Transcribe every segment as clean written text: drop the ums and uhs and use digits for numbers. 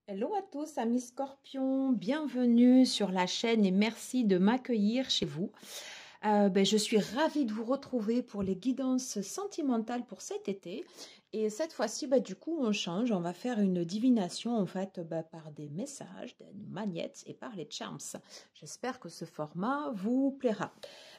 Hello à tous, amis Scorpions, bienvenue sur la chaîne et merci de m'accueillir chez vous. Je suis ravie de vous retrouver pour les guidances sentimentales pour cet été. Et cette fois-ci, du coup, on change. On va faire une divination en fait par des messages, des magnettes et par les charms. J'espère que ce format vous plaira.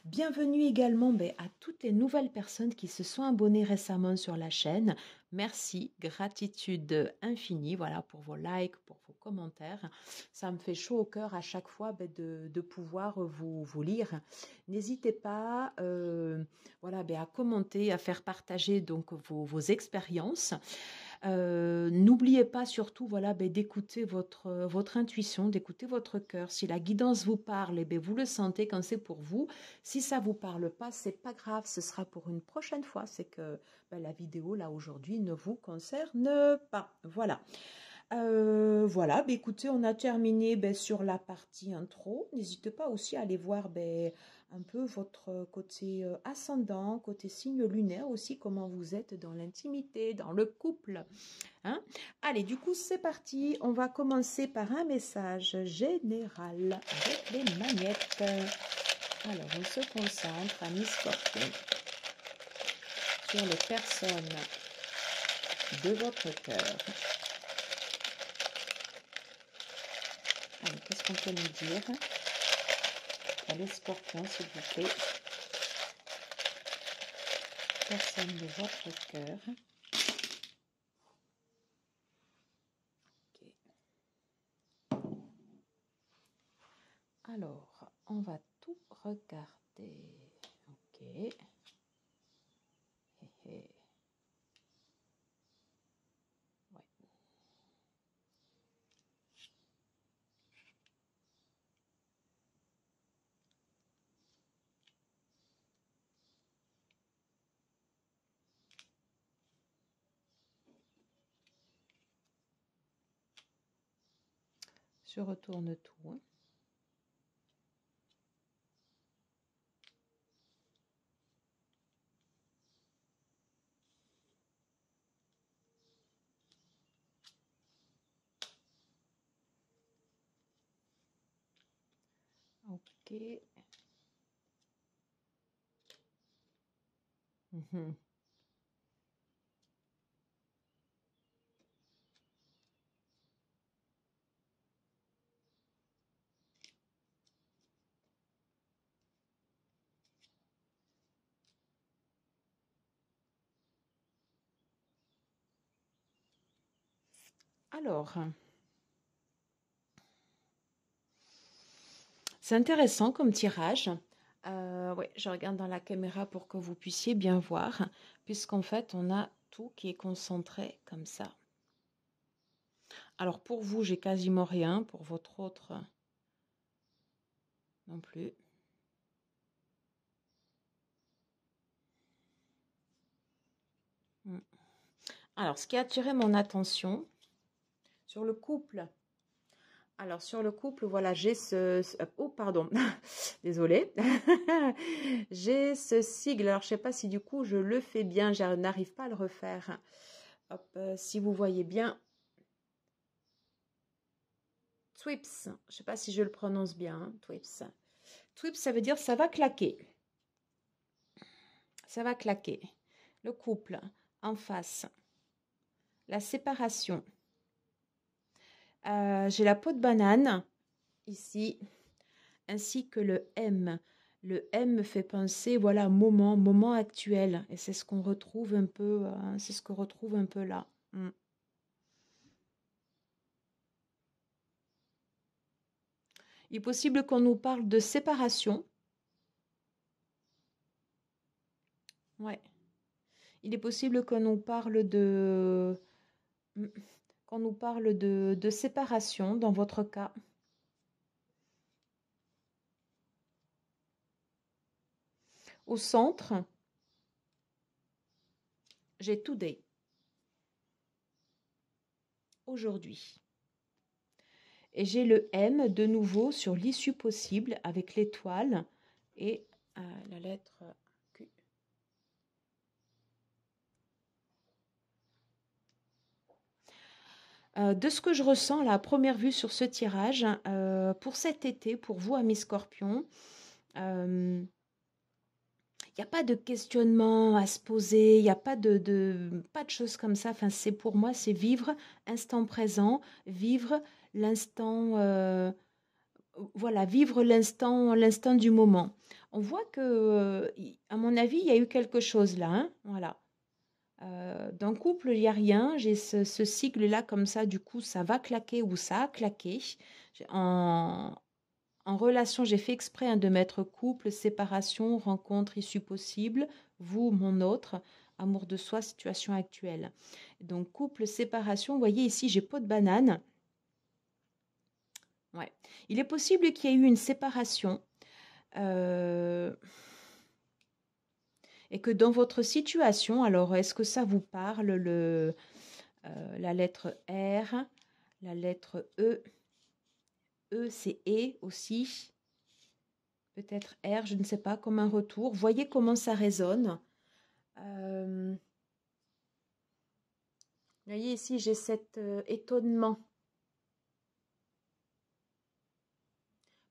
Bienvenue également à toutes les nouvelles personnes qui se sont abonnées récemment sur la chaîne. Merci, gratitude infinie, voilà, pour vos likes, pour vos commentaires. Ça me fait chaud au cœur à chaque fois de pouvoir vous lire. N'hésitez pas à commenter, à faire partager donc vos expériences. N'oubliez pas surtout d'écouter votre intuition, d'écouter votre cœur. Si la guidance vous parle, vous le sentez quand c'est pour vous. Si ça ne vous parle pas, c'est pas grave, ce sera pour une prochaine fois. C'est que la vidéo là aujourd'hui ne vous concerne pas. Voilà. Écoutez, on a terminé sur la partie intro. N'hésitez pas aussi à aller voir un peu votre côté ascendant, côté signe lunaire aussi, comment vous êtes dans l'intimité, dans le couple. Hein? Allez, du coup, c'est parti. On va commencer par un message général avec les magnettes. Alors, on se concentre, amis Scorpions, sur les personnes de votre cœur. Allez, qu'est-ce qu'on peut nous dire? Les Scorpions, s'il vous plaît. Personne de votre cœur. Okay. Alors, on va tout regarder. Ok. Ouais. Je retourne tout. Hein. Ok. Alors, c'est intéressant comme tirage. Ouais, je regarde dans la caméra pour que vous puissiez bien voir, puisqu'en fait, on a tout qui est concentré comme ça. Alors, pour vous, j'ai quasiment rien. Pour votre autre, non plus. Alors, ce qui a attiré mon attention sur le couple. Alors, sur le couple, voilà, j'ai oh, pardon. Désolée. J'ai ce sigle. Alors, je ne sais pas si du coup, je le fais bien. Je n'arrive pas à le refaire. Hop, si vous voyez bien. Twips. Je ne sais pas si je le prononce bien. Hein, Twips. Twips, ça veut dire ça va claquer. Ça va claquer. Le couple en face. La séparation. J'ai la peau de banane ici, ainsi que le M. Le M me fait penser, voilà, moment actuel. Et c'est ce qu'on retrouve un peu, c'est ce qu'on retrouve un peu là. Il est possible qu'on nous parle de séparation. Ouais. Il est possible qu'on nous parle de séparation dans votre cas. Au centre, j'ai today. Aujourd'hui. Et j'ai le M de nouveau sur l'issue possible avec l'étoile et la lettre Q. De ce que je ressens là, à première vue sur ce tirage, pour cet été, pour vous, amis scorpions, il n'y a pas de questionnement à se poser, il n'y a pas pas de choses comme ça. Enfin, c'est pour moi, c'est vivre instant présent, vivre l'instant, voilà, vivre l'instant du moment. On voit que, à mon avis, il y a eu quelque chose là, hein, voilà. Dans le couple, il n'y a rien. J'ai ce sigle-là comme ça, du coup, ça va claquer ou ça a claqué. En, en relation, j'ai fait exprès hein, de mettre couple, séparation, rencontre, issue possible, vous, mon autre, amour de soi, situation actuelle. Donc, couple, séparation, vous voyez ici, j'ai peau de banane. Ouais. Il est possible qu'il y ait eu une séparation. Et que dans votre situation, alors est-ce que ça vous parle, la lettre R, la lettre E, E c'est E aussi, peut-être R, je ne sais pas, comme un retour. Voyez comment ça résonne. Vous voyez ici, j'ai cet étonnement.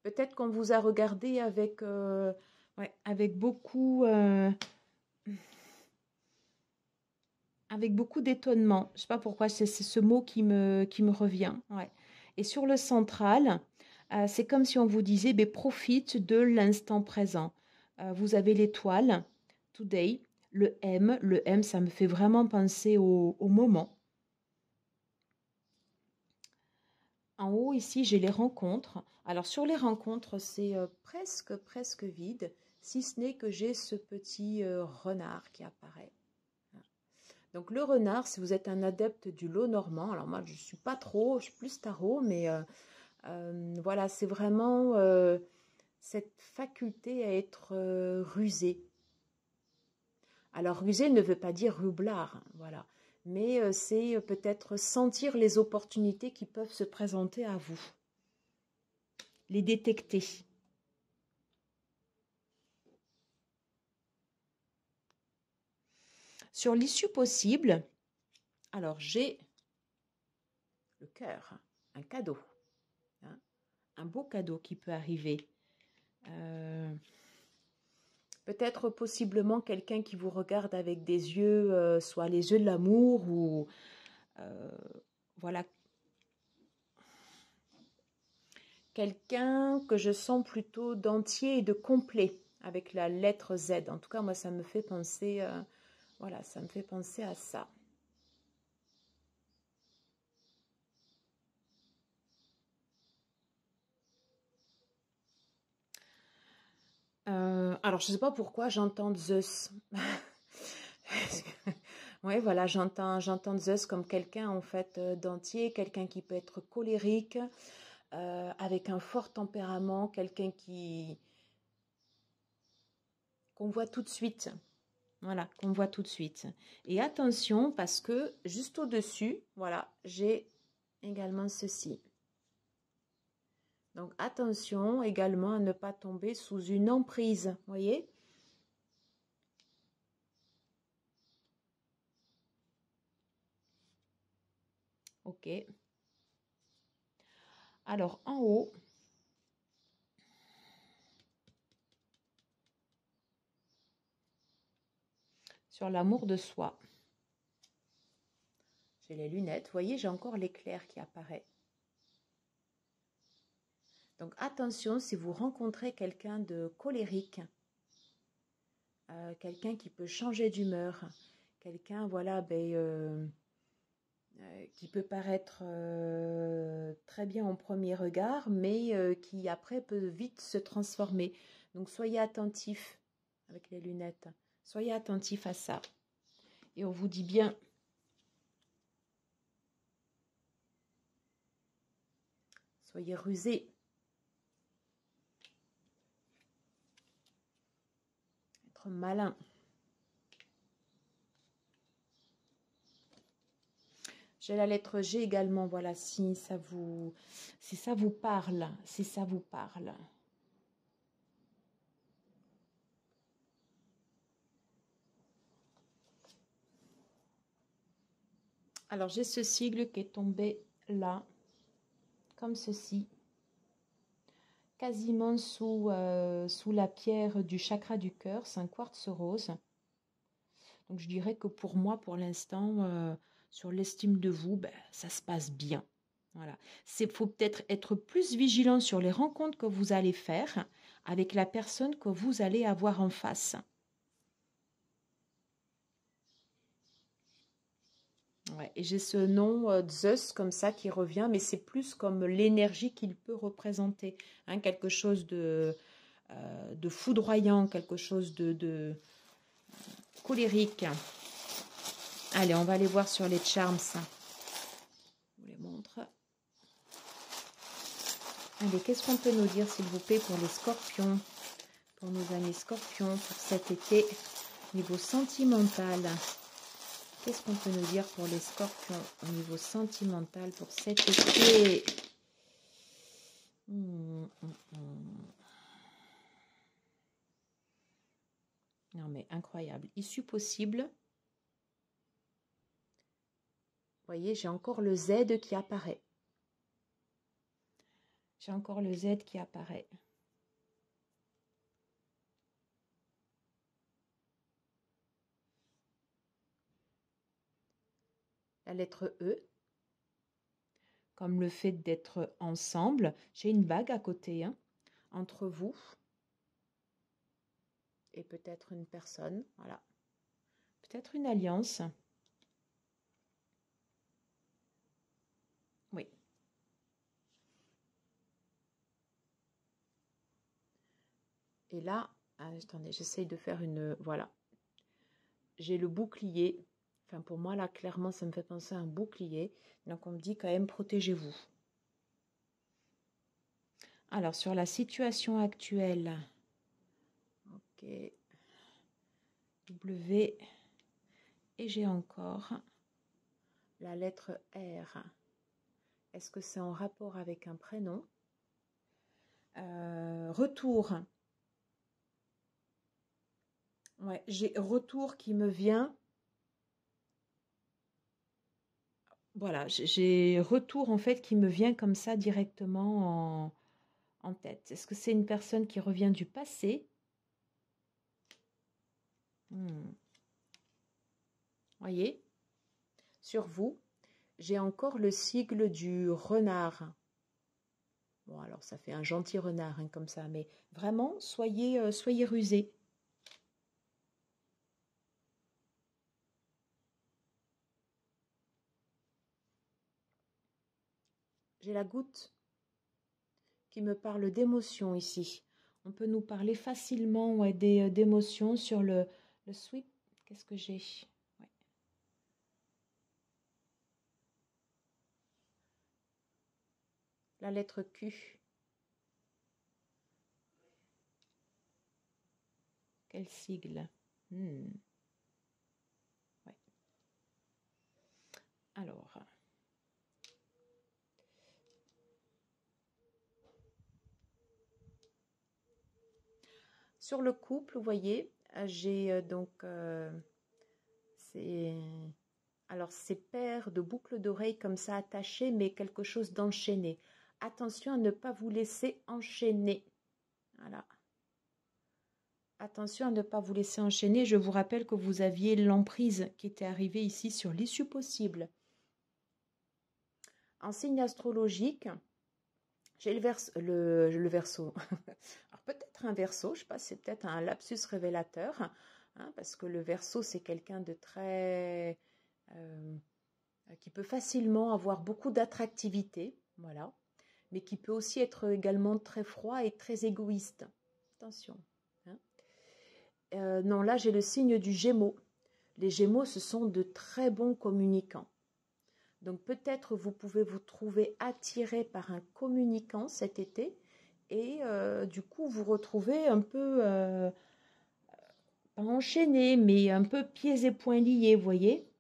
Peut-être qu'on vous a regardé avec, ouais, avec beaucoup d'étonnement. Je ne sais pas pourquoi, c'est ce mot qui me revient. Ouais. Et sur le central, c'est comme si on vous disait, ben, profite de l'instant présent. Vous avez l'étoile, today, le M. Le M, ça me fait vraiment penser au moment. En haut, ici, j'ai les rencontres. Alors, sur les rencontres, c'est presque vide, si ce n'est que j'ai ce petit renard qui apparaît. Donc le renard, si vous êtes un adepte du lot normand, alors moi je ne suis pas trop, je suis plus tarot, mais voilà, c'est vraiment cette faculté à être rusé. Alors rusé ne veut pas dire roublard, hein, voilà, mais c'est peut-être sentir les opportunités qui peuvent se présenter à vous, les détecter. Sur l'issue possible, alors j'ai le cœur, un cadeau, hein, un beau cadeau qui peut arriver. Peut-être possiblement quelqu'un qui vous regarde avec des yeux, soit les yeux de l'amour ou voilà, quelqu'un que je sens plutôt d'entier et de complet avec la lettre Z. En tout cas, moi, ça me fait penser, voilà, ça me fait penser à ça. Alors, je ne sais pas pourquoi j'entends Zeus. Oui, voilà, j'entends Zeus comme quelqu'un en fait d'entier, quelqu'un qui peut être colérique, avec un fort tempérament, quelqu'un qu'on voit tout de suite. Voilà, qu'on voit tout de suite. Et attention, parce que juste au-dessus, voilà, j'ai également ceci. Donc attention également à ne pas tomber sous une emprise, voyez? Ok. Alors en haut, sur l'amour de soi, j'ai les lunettes, voyez, j'ai encore l'éclair qui apparaît. Donc attention, si vous rencontrez quelqu'un de colérique, quelqu'un qui peut changer d'humeur, quelqu'un, voilà, ben, qui peut paraître très bien en premier regard, mais qui après peut vite se transformer. Donc soyez attentifs avec les lunettes, soyez attentifs à ça. Et on vous dit bien, soyez rusés. Être malin. J'ai la lettre G également, voilà, si ça vous parle, si ça vous parle. Alors, j'ai ce sigle qui est tombé là, comme ceci, quasiment sous la pierre du chakra du cœur. C'est un quartz rose. Donc je dirais que pour moi, pour l'instant, sur l'estime de vous, ben, ça se passe bien. Voilà. Il faut peut-être être plus vigilant sur les rencontres que vous allez faire avec la personne que vous allez avoir en face. Ouais, et j'ai ce nom Zeus comme ça qui revient, mais c'est plus comme l'énergie qu'il peut représenter. Hein, quelque chose de foudroyant, quelque chose de colérique. Allez, on va aller voir sur les charms. Je vous les montre. Allez, qu'est-ce qu'on peut nous dire, s'il vous plaît, pour les scorpions, pour nos amis scorpions, pour cet été, niveau sentimental? Qu'est-ce qu'on peut nous dire pour les scorpions au niveau sentimental pour cet été? Non mais incroyable. Issue possible. Vous voyez, j'ai encore le Z qui apparaît. J'ai encore le Z qui apparaît. La lettre E, comme le fait d'être ensemble. J'ai une bague à côté, hein, entre vous et peut-être une personne. Voilà. Peut-être une alliance. Oui. Et là, attendez, j'essaye de faire une... Voilà. J'ai le bouclier. Enfin, pour moi, là, clairement, ça me fait penser à un bouclier. Donc, on me dit quand même, protégez-vous. Alors, sur la situation actuelle, ok, W, et j'ai encore la lettre R. Est-ce que c'est en rapport avec un prénom? Retour. Ouais, j'ai retour qui me vient. Voilà, j'ai retour en fait qui me vient comme ça directement en tête. Est-ce que c'est une personne qui revient du passé? Voyez, sur vous, j'ai encore le sigle du renard. Bon, alors ça fait un gentil renard hein, comme ça, mais vraiment, soyez rusés. J'ai la goutte qui me parle d'émotion ici. On peut nous parler facilement ouais, d'émotions sur le sweep. Qu'est-ce que j'ai? Ouais. La lettre Q. Quel sigle? Ouais. Alors. Sur le couple, vous voyez, j'ai donc ces paires de boucles d'oreilles comme ça attachées, mais quelque chose d'enchaîné. Attention à ne pas vous laisser enchaîner. Voilà. Attention à ne pas vous laisser enchaîner. Je vous rappelle que vous aviez l'emprise qui était arrivée ici sur l'issue possible. En signe astrologique, j'ai le Verseau. Alors peut-être un Verseau, je ne sais pas, c'est peut-être un lapsus révélateur, hein, parce que le Verseau, c'est quelqu'un de très... qui peut facilement avoir beaucoup d'attractivité, voilà, mais qui peut aussi être également très froid et très égoïste. Attention. Hein. Non, là, j'ai le signe du Gémeaux. Les Gémeaux, ce sont de très bons communicants. Donc peut-être vous pouvez vous trouver attiré par un communicant cet été et du coup vous retrouvez un peu, pas enchaîné, mais un peu pieds et poings liés, vous voyez?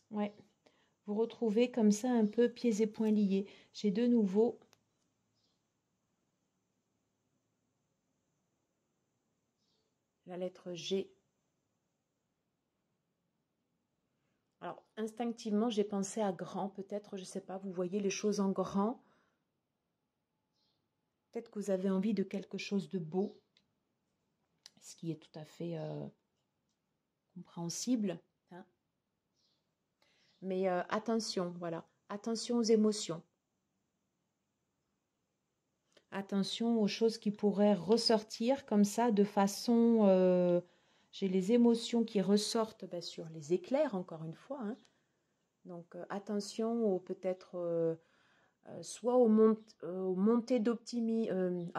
Ouais. vous retrouvez comme ça un peu pieds et poings liés. J'ai de nouveau la lettre G. Alors, instinctivement, j'ai pensé à grand, peut-être, je ne sais pas, vous voyez les choses en grand. Peut-être que vous avez envie de quelque chose de beau, ce qui est tout à fait compréhensible. Hein. Mais attention, voilà, attention aux émotions. Attention aux choses qui pourraient ressortir comme ça de façon... j'ai les émotions qui ressortent sur les éclairs, encore une fois. Hein. Donc attention aux peut-être... soit aux montées d'optimisme.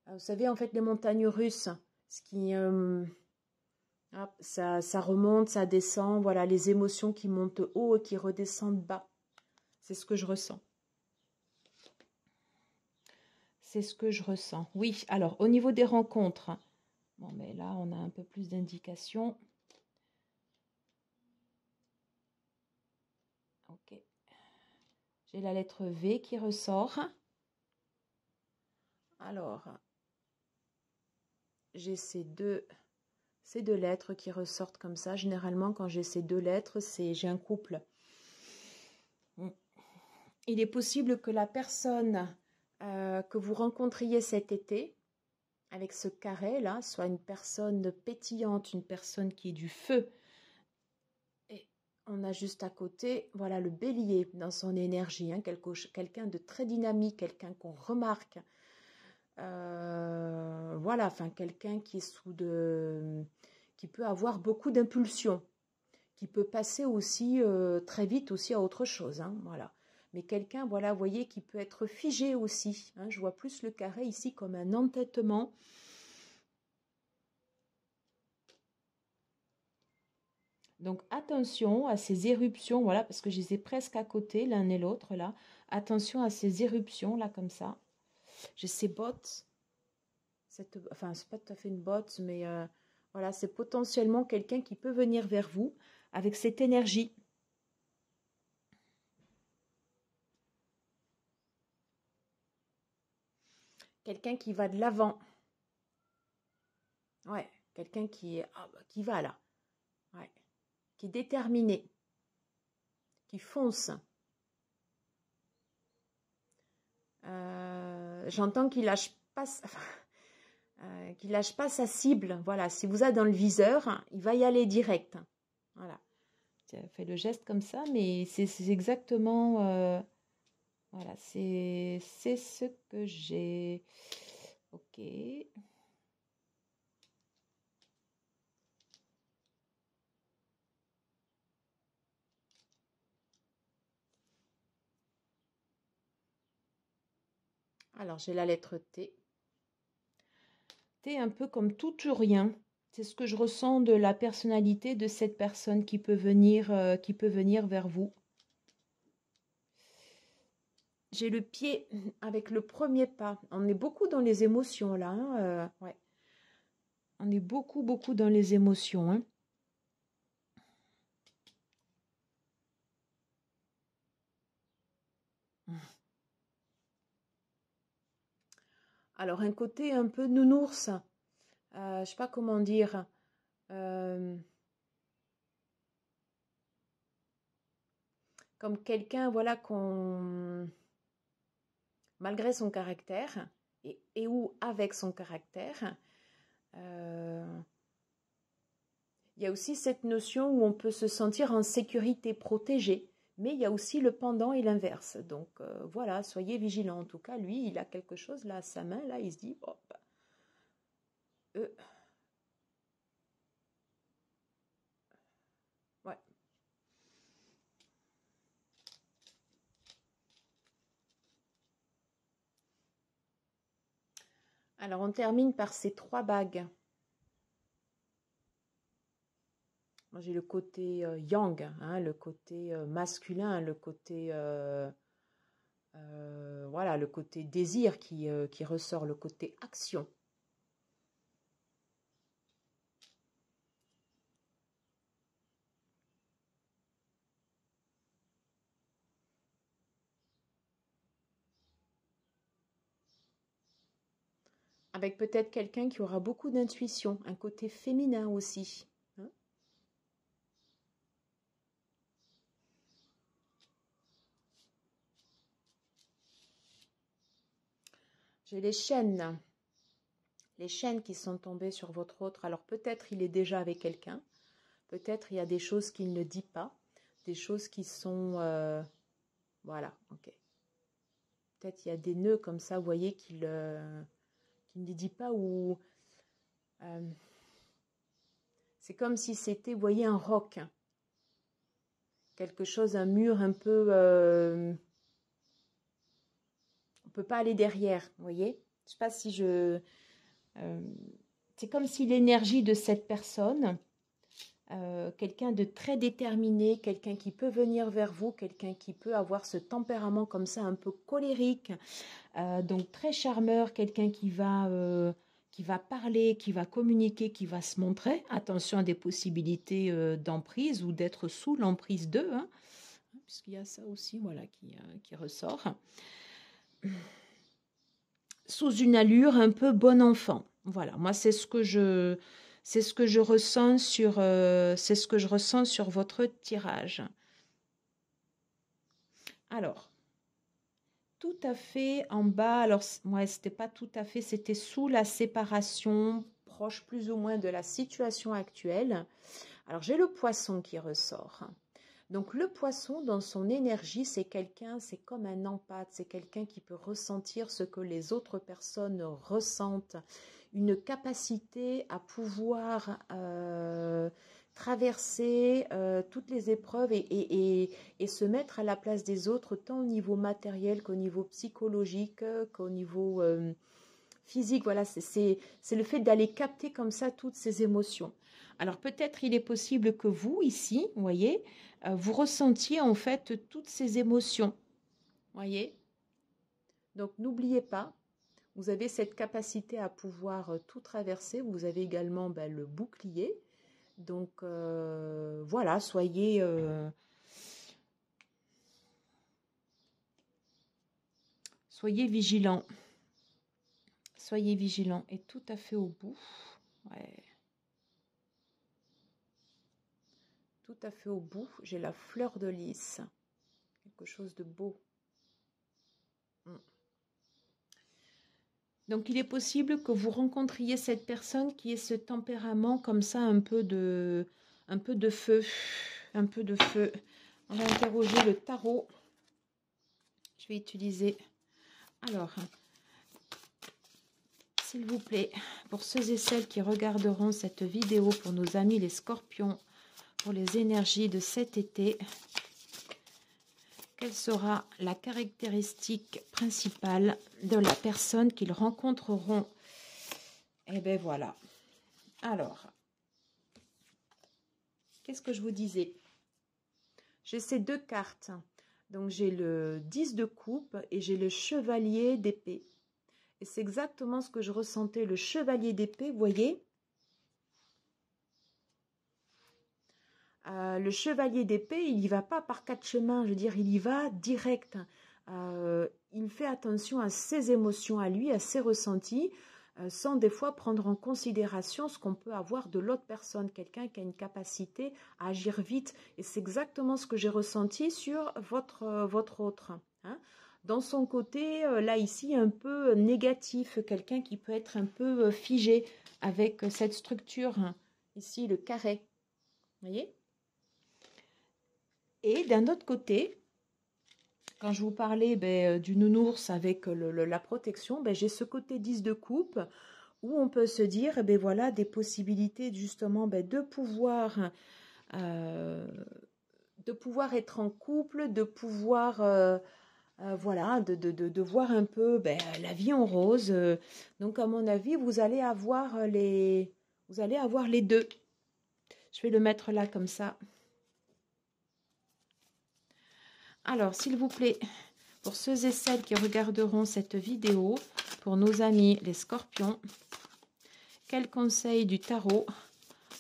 Vous savez, en fait, les montagnes russes, ce qui... ça remonte, ça descend. Voilà, les émotions qui montent haut et qui redescendent bas. C'est ce que je ressens. C'est ce que je ressens. Oui, alors, au niveau des rencontres, bon, mais là, on a un peu plus d'indications. Ok. J'ai la lettre V qui ressort. Alors, j'ai ces deux lettres qui ressortent comme ça. Généralement, quand j'ai ces deux lettres, j'ai un couple. Il est possible que la personne que vous rencontriez cet été, avec ce carré-là, soit une personne pétillante, une personne qui est du feu. Et on a juste à côté, voilà, le bélier dans son énergie, hein, quelqu'un de très dynamique, quelqu'un qu'on remarque. Voilà, enfin, quelqu'un qui est qui peut avoir beaucoup d'impulsions, qui peut passer aussi très vite aussi à autre chose, hein, voilà. Mais quelqu'un, voilà, vous voyez, qui peut être figé aussi. Hein, je vois plus le carré ici comme un entêtement. Donc attention à ces éruptions, voilà, parce que je les ai presque à côté, l'un et l'autre, là. Attention à ces éruptions, là, comme ça. J'ai ces bottes. Enfin, c'est pas tout à fait une botte, mais voilà, c'est potentiellement quelqu'un qui peut venir vers vous avec cette énergie. Quelqu'un qui va de l'avant. Ouais, quelqu'un qui va là. Ouais. Qui est déterminé. Qui fonce. J'entends qu'il lâche pas... qu'il lâche pas sa cible. Voilà, si vous êtes dans le viseur, il va y aller direct. Voilà. Tu as fait le geste comme ça, mais c'est exactement... voilà, c'est ce que j'ai. Ok. Alors, j'ai la lettre T. T un peu comme tout ou rien. C'est ce que je ressens de la personnalité de cette personne qui peut venir vers vous. J'ai le pied avec le premier pas. On est beaucoup dans les émotions là. Hein, ouais. On est beaucoup dans les émotions. Hein. Alors, un côté un peu nounours. Je sais pas comment dire. Comme quelqu'un, voilà, malgré son caractère, et ou avec son caractère, il y a aussi cette notion où on peut se sentir en sécurité, protégé, mais il y a aussi le pendant et l'inverse. Donc voilà, soyez vigilants. En tout cas, lui, il a quelque chose là à sa main, là, il se dit, hop, ouais. Alors, on termine par ces trois bagues. Moi, j'ai le côté yang, hein, le côté masculin, le côté voilà, le côté désir qui ressort, le côté action. avec peut-être quelqu'un qui aura beaucoup d'intuition, un côté féminin aussi. Hein. J'ai les chaînes qui sont tombées sur votre autre. Alors peut-être il est déjà avec quelqu'un, peut-être il y a des choses qu'il ne dit pas, des choses qui sont... voilà, ok. Peut-être il y a des nœuds comme ça, vous voyez, qu'il ne dit pas ou... c'est comme si c'était, vous voyez, un roc. Quelque chose, un mur un peu... on ne peut pas aller derrière, vous voyez. Je ne sais pas si je... c'est comme si l'énergie de cette personne, quelqu'un de très déterminé, quelqu'un qui peut venir vers vous, quelqu'un qui peut avoir ce tempérament comme ça, un peu colérique, donc très charmeur, quelqu'un qui va parler, qui va communiquer, qui va se montrer. Attention à des possibilités d'emprise ou d'être sous l'emprise d'eux, hein, puisqu'il y a ça aussi, voilà, qui ressort. Sous une allure un peu bon enfant. Voilà, moi c'est ce que je ressens sur votre tirage. Alors, tout à fait en bas, alors ouais, c'était pas tout à fait, c'était sous la séparation, proche plus ou moins de la situation actuelle. Alors j'ai le poisson qui ressort. Donc le poisson, dans son énergie, c'est quelqu'un, c'est comme un empathe, c'est quelqu'un qui peut ressentir ce que les autres personnes ressentent, une capacité à pouvoir traverser toutes les épreuves et se mettre à la place des autres, tant au niveau matériel qu'au niveau psychologique, qu'au niveau physique. Voilà, c'est le fait d'aller capter comme ça toutes ces émotions. Alors peut-être il est possible que vous, ici, vous voyez, vous ressentiez en fait toutes ces émotions. Voyez. Donc n'oubliez pas, vous avez cette capacité à pouvoir tout traverser. Vous avez également le bouclier. Donc voilà, soyez vigilants. Soyez vigilants et tout à fait au bout. Ouais. Tout à fait au bout, j'ai la fleur de lys. Quelque chose de beau. Donc, il est possible que vous rencontriez cette personne qui ait ce tempérament comme ça, un peu de feu. Un peu de feu. On va interroger le tarot. Je vais utiliser... Alors, s'il vous plaît, pour ceux et celles qui regarderont cette vidéo, pour nos amis les scorpions, pour les énergies de cet été, quelle sera la caractéristique principale de la personne qu'ils rencontreront? Eh bien voilà. Alors, qu'est-ce que je vous disais? J'ai ces deux cartes. Donc j'ai le 10 de coupe et j'ai le chevalier d'épée. Et c'est exactement ce que je ressentais. Le chevalier d'épée, vous voyez? Le chevalier d'épée, il n'y va pas par quatre chemins, je veux dire, il y va direct. Il fait attention à ses émotions, à lui, à ses ressentis, sans des fois prendre en considération ce qu'on peut avoir de l'autre personne, quelqu'un qui a une capacité à agir vite. Et c'est exactement ce que j'ai ressenti sur votre autre. Hein. Dans son côté, là, ici, un peu négatif, quelqu'un qui peut être un peu figé avec cette structure, hein. Ici, le carré. Vous voyez? Et d'un autre côté, quand je vous parlais du nounours avec la protection, j'ai ce côté 10 de coupe où on peut se dire, voilà, des possibilités justement de pouvoir être en couple, de pouvoir, voilà, de voir un peu la vie en rose. Donc à mon avis, vous allez avoir les deux. Je vais le mettre là comme ça. Alors, s'il vous plaît, pour ceux et celles qui regarderont cette vidéo, pour nos amis les scorpions, quel conseil du tarot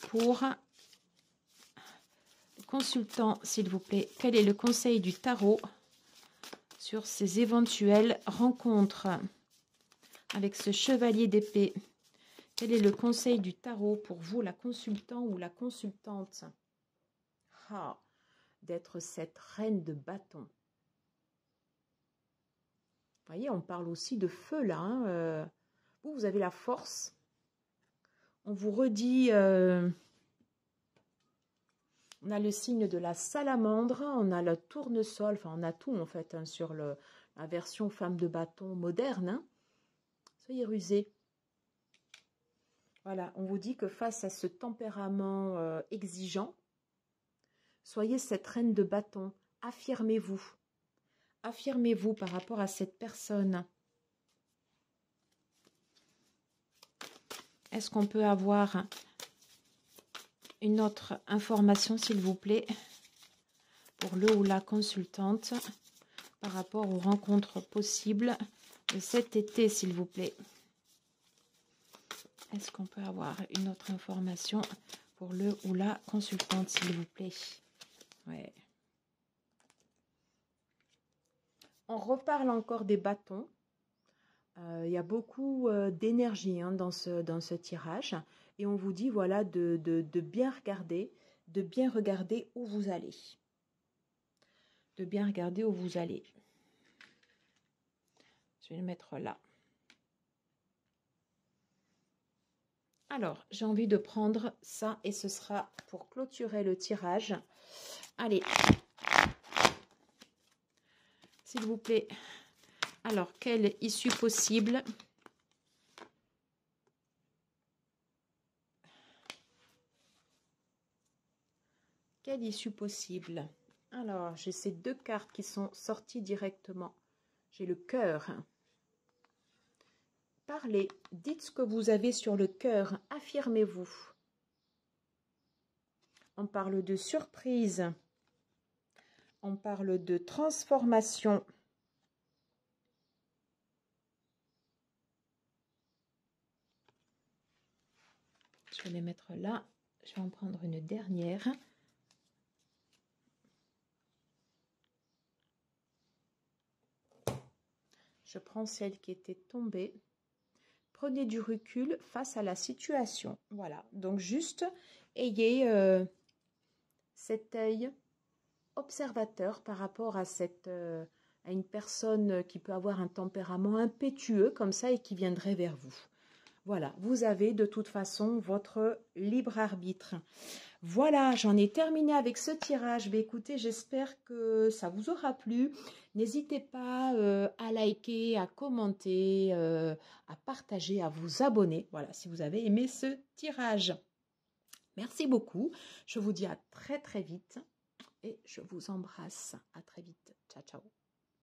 pour le consultant, s'il vous plaît? Quel est le conseil du tarot sur ces éventuelles rencontres? avec ce chevalier d'épée. Quel est le conseil du tarot pour vous, la consultant ou la consultante? Ah, d'être cette reine de bâton. Vous voyez, on parle aussi de feu là. Hein, vous avez la force. On vous redit... on a le signe de la salamandre, on a le tournesol, enfin on a tout en fait hein, sur la version femme de bâton moderne. Hein. Soyez rusés. Voilà, on vous dit que face à ce tempérament exigeant, soyez cette reine de bâton, affirmez-vous. Affirmez-vous par rapport à cette personne. Est-ce qu'on peut avoir une autre information, s'il vous plaît, pour le ou la consultante par rapport aux rencontres possibles de cet été, s'il vous plaît? Est-ce qu'on peut avoir une autre information pour le ou la consultante, s'il vous plaît? Ouais. On reparle encore des bâtons. Il y a beaucoup d'énergie hein, dans ce tirage. Et on vous dit voilà, de bien regarder où vous allez. De bien regarder où vous allez. Je vais le mettre là. Alors, j'ai envie de prendre ça et ce sera pour clôturer le tirage. Allez. S'il vous plaît. Alors, quelle issue possible? Quelle issue possible? Alors, j'ai ces deux cartes qui sont sorties directement. J'ai le cœur. Parlez, dites ce que vous avez sur le cœur, affirmez-vous. On parle de surprise. On parle de transformation. Je vais les mettre là. Je vais en prendre une dernière. Je prends celle qui était tombée. Prenez du recul face à la situation. Voilà. Donc, juste ayez cet œil observateur par rapport à à une personne qui peut avoir un tempérament impétueux comme ça et qui viendrait vers vous. Voilà, vous avez de toute façon votre libre arbitre. Voilà, j'en ai terminé avec ce tirage. Mais écoutez, j'espère que ça vous aura plu. N'hésitez pas à liker, à commenter, à partager, à vous abonner. Voilà, si vous avez aimé ce tirage. Merci beaucoup. Je vous dis à très très vite et je vous embrasse. À très vite. Ciao, ciao.